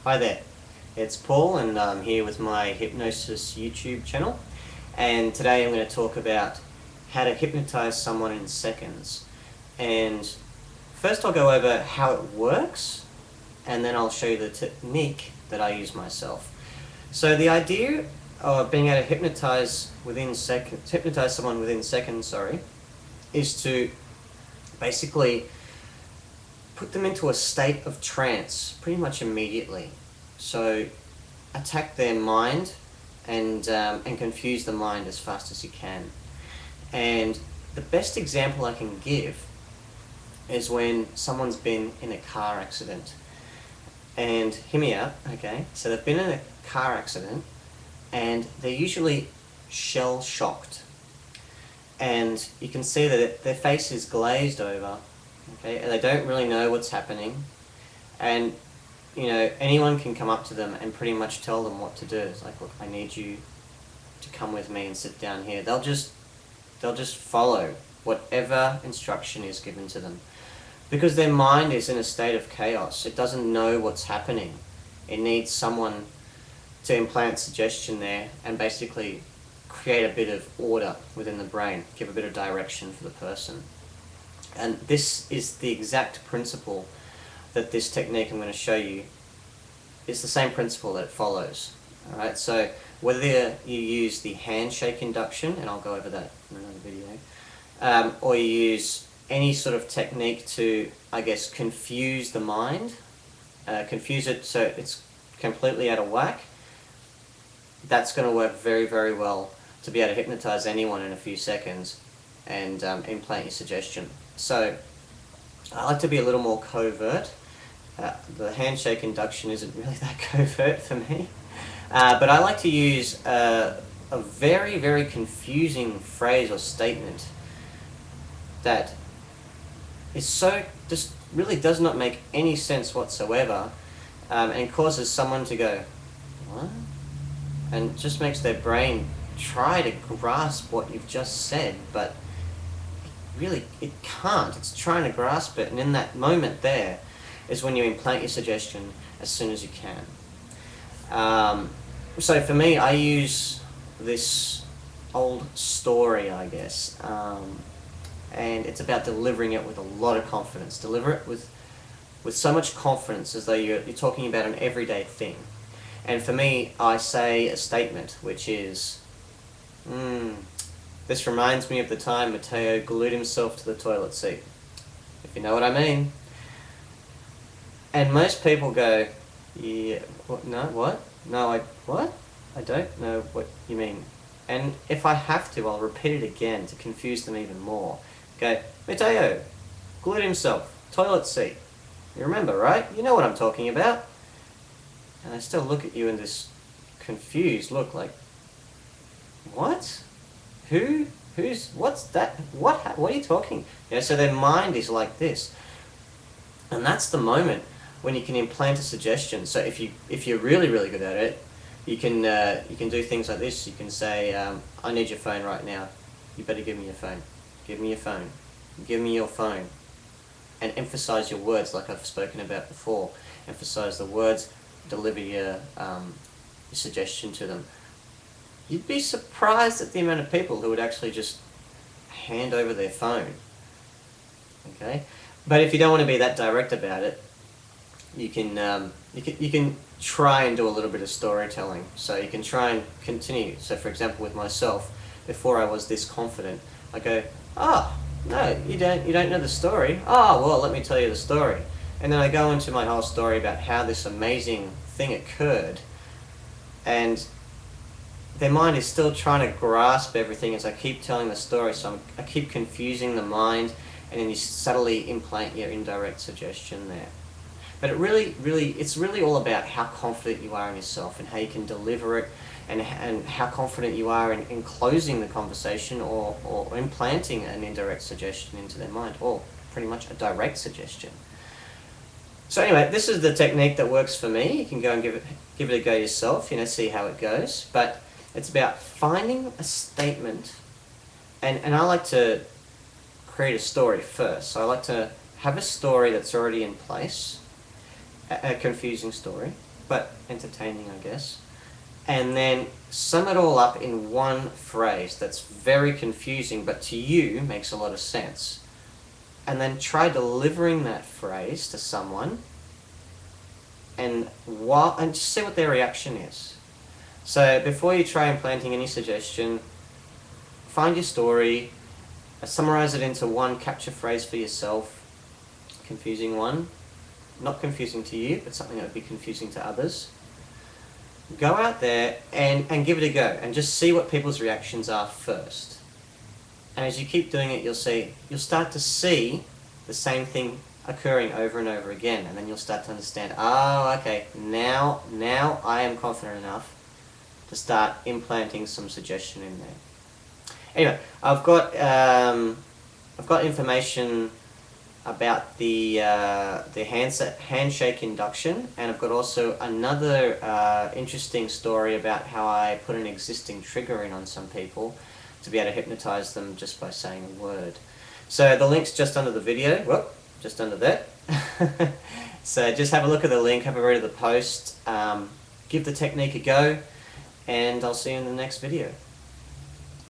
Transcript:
Hi there, it's Paul and I'm here with my hypnosis YouTube channel, and today I'm going to talk about how to hypnotize someone in seconds. And first I'll go over how it works, and then I'll show you the technique that I use myself. So the idea of being able to hypnotize someone within seconds, is to basically put them into a state of trance pretty much immediately. So attack their mind and confuse the mind as fast as you can. And the best example I can give is when someone's been in a car accident. And hear me out, okay? So they've been in a car accident and they're usually shell shocked. And you can see that their face is glazed over, okay? And they don't really know what's happening. And you know, anyone can come up to them and pretty much tell them what to do. It's like, look, I need you to come with me and sit down here. They'll just follow whatever instruction is given to them. Because their mind is in a state of chaos. It doesn't know what's happening. It needs someone to implant suggestion there and basically create a bit of order within the brain, give a bit of direction for the person. And this is the exact principle that this technique I'm going to show you is the same principle that it follows. Alright, so whether you use the handshake induction, and I'll go over that in another video, or you use any sort of technique to, I guess, confuse the mind, confuse it so it's completely out of whack, that's going to work very, very well to be able to hypnotize anyone in a few seconds and implant your suggestion. So I like to be a little more covert. The handshake induction isn't really that covert for me. But I like to use a very, very confusing phrase or statement that is just really does not make any sense whatsoever, and causes someone to go, what? And just makes their brain try to grasp what you've just said, but really it can't. It's trying to grasp it, and in that moment there is when you implant your suggestion as soon as you can. So for me, I use this old story, I guess, and it's about delivering it with a lot of confidence. Deliver it with so much confidence as though you're talking about an everyday thing. And for me, I say a statement which is, this reminds me of the time Matteo glued himself to the toilet seat, if you know what I mean. And most people go, yeah, what? No, what? No, what? I don't know what you mean. And if I have to, I'll repeat it again to confuse them even more. Go, Matteo glued himself, toilet seat. You remember, right? You know what I'm talking about. And I still look at you in this confused look like, what? What's that? What are you talking? You know, so their mind is like this. And that's the moment when you can implant a suggestion. So if you're really, really good at it, you can do things like this. You can say, I need your phone right now. You better give me your phone. Give me your phone. Give me your phone. And emphasize your words like I've spoken about before. Emphasize the words, deliver your suggestion to them. You'd be surprised at the amount of people who would actually just hand over their phone. Okay? But if you don't want to be that direct about it, you can try and do a little bit of storytelling. So you can try and continue. So for example, with myself, before I was this confident, I go, oh, no, you don't know the story. Oh, well, let me tell you the story. And then I go into my whole story about how this amazing thing occurred, and their mind is still trying to grasp everything as I keep telling the story, so I keep confusing the mind, and then you subtly implant your indirect suggestion there. But it's really all about how confident you are in yourself and how you can deliver it, and how confident you are in closing the conversation or implanting an indirect suggestion into their mind, or pretty much a direct suggestion. So anyway, this is the technique that works for me. You can go and give it a go yourself, see how it goes. But it's about finding a statement, and I like to create a story first. So I like to have a story that's already in place, a confusing story, but entertaining, I guess. And then sum it all up in one phrase that's very confusing, but to you makes a lot of sense. And then try delivering that phrase to someone, and just see what their reaction is. So before you try implanting any suggestion, find your story, summarize it into one capture phrase for yourself, confusing one, not confusing to you, but something that would be confusing to others. Go out there and give it a go, and just see what people's reactions are first. And as you keep doing it, you'll start to see the same thing occurring over and over again, and then you'll start to understand, oh, okay, now I am confident enough to start implanting some suggestion in there. Anyway, I've got information about the handshake induction, and I've got also another interesting story about how I put an existing trigger in on some people to be able to hypnotize them just by saying a word. So the link's just under the video, whoop, just under that. So just have a look at the link, have a read of the post, give the technique a go, and I'll see you in the next video.